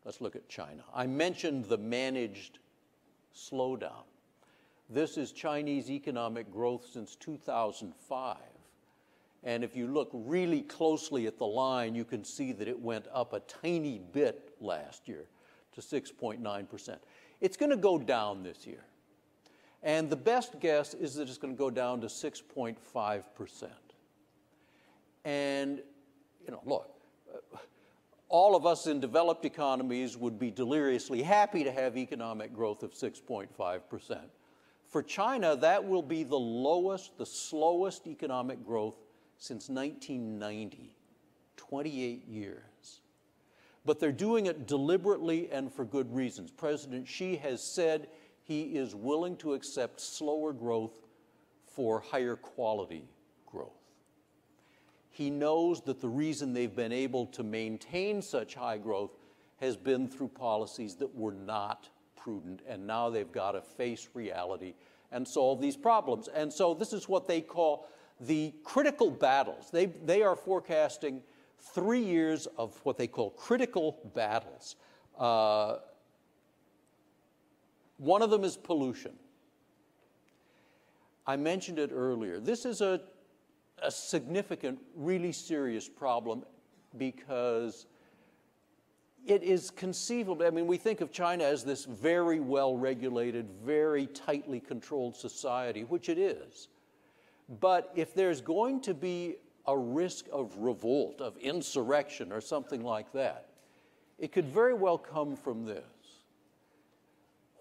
Let's look at China. I mentioned the managed slowdown. This is Chinese economic growth since 2005. And if you look really closely at the line, you can see that it went up a tiny bit last year to 6.9%. It's going to go down this year. And the best guess is that it's going to go down to 6.5%. And, look, all of us in developed economies would be deliriously happy to have economic growth of 6.5%. For China, that will be the slowest economic growth since 1990, 28 years. But they're doing it deliberately and for good reasons. President Xi has said he is willing to accept slower growth for higher quality growth. He knows that the reason they've been able to maintain such high growth has been through policies that were not prudent, and now they've got to face reality and solve these problems. And so this is what they call the critical battles. They are forecasting 3 years of what they call critical battles. One of them is pollution. I mentioned it earlier. This is a significant, really serious problem because it is conceivable. I mean, we think of China as this very well-regulated, very tightly controlled society, which it is. But if there's going to be a risk of revolt, of insurrection or something like that, it could very well come from this.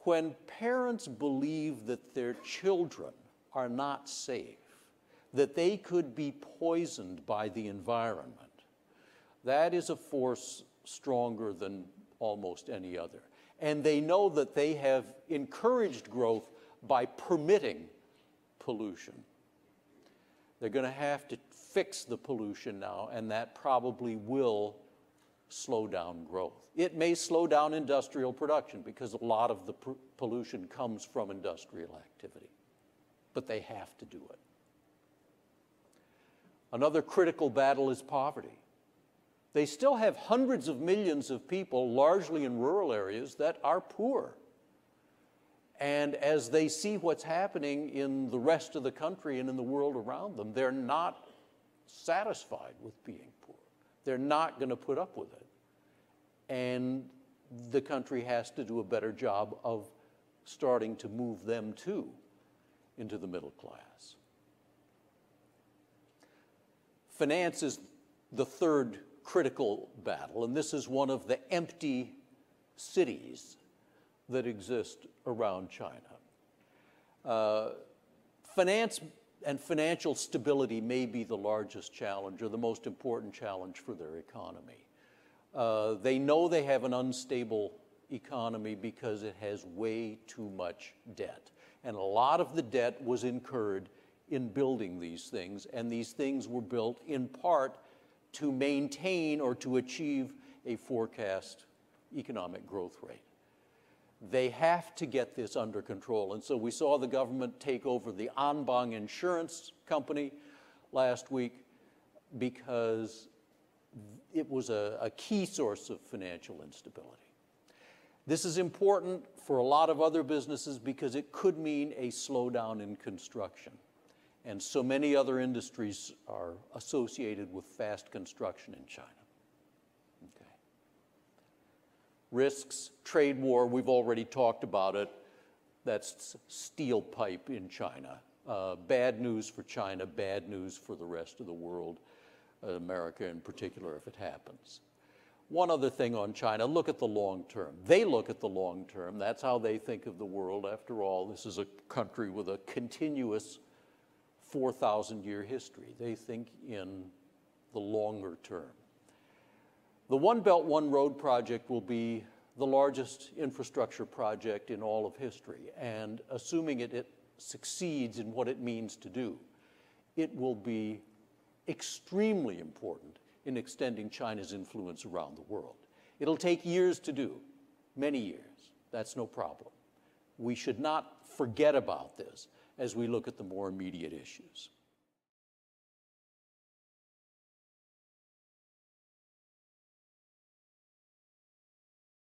When parents believe that their children are not safe, that they could be poisoned by the environment, that is a force stronger than almost any other. And they know that they have encouraged growth by permitting pollution. They're going to have to fix the pollution now, and that probably will slow down growth. It may slow down industrial production because a lot of the pollution comes from industrial activity, but they have to do it. Another critical battle is poverty. They still have hundreds of millions of people, largely in rural areas, that are poor. And as they see what's happening in the rest of the country and in the world around them, they're not satisfied with being poor. They're not going to put up with it. And the country has to do a better job of starting to move them, too, into the middle class. Finance is the third critical battle, and this is one of the empty cities that exist around China. Finance and financial stability may be the largest challenge or the most important challenge for their economy. They know they have an unstable economy because it has way too much debt. And a lot of the debt was incurred in building these things, and these things were built in part to maintain or to achieve a forecast economic growth rate. They have to get this under control. And so we saw the government take over the Anbang insurance company last week because it was a key source of financial instability. This is important for a lot of other businesses because it could mean a slowdown in construction. And so many other industries are associated with fast construction in China. Okay. Risks, trade war, we've already talked about it. That's steel pipe in China. Bad news for China, bad news for the rest of the world, America in particular, if it happens. One other thing on China, look at the long term. They look at the long term. That's how they think of the world. After all, this is a country with a continuous 4,000-year history. They think in the longer term. The One Belt, One Road project will be the largest infrastructure project in all of history, and assuming it succeeds in what it means to do, it will be extremely important in extending China's influence around the world. It'll take years to do, many years. That's no problem. We should not forget about this as we look at the more immediate issues.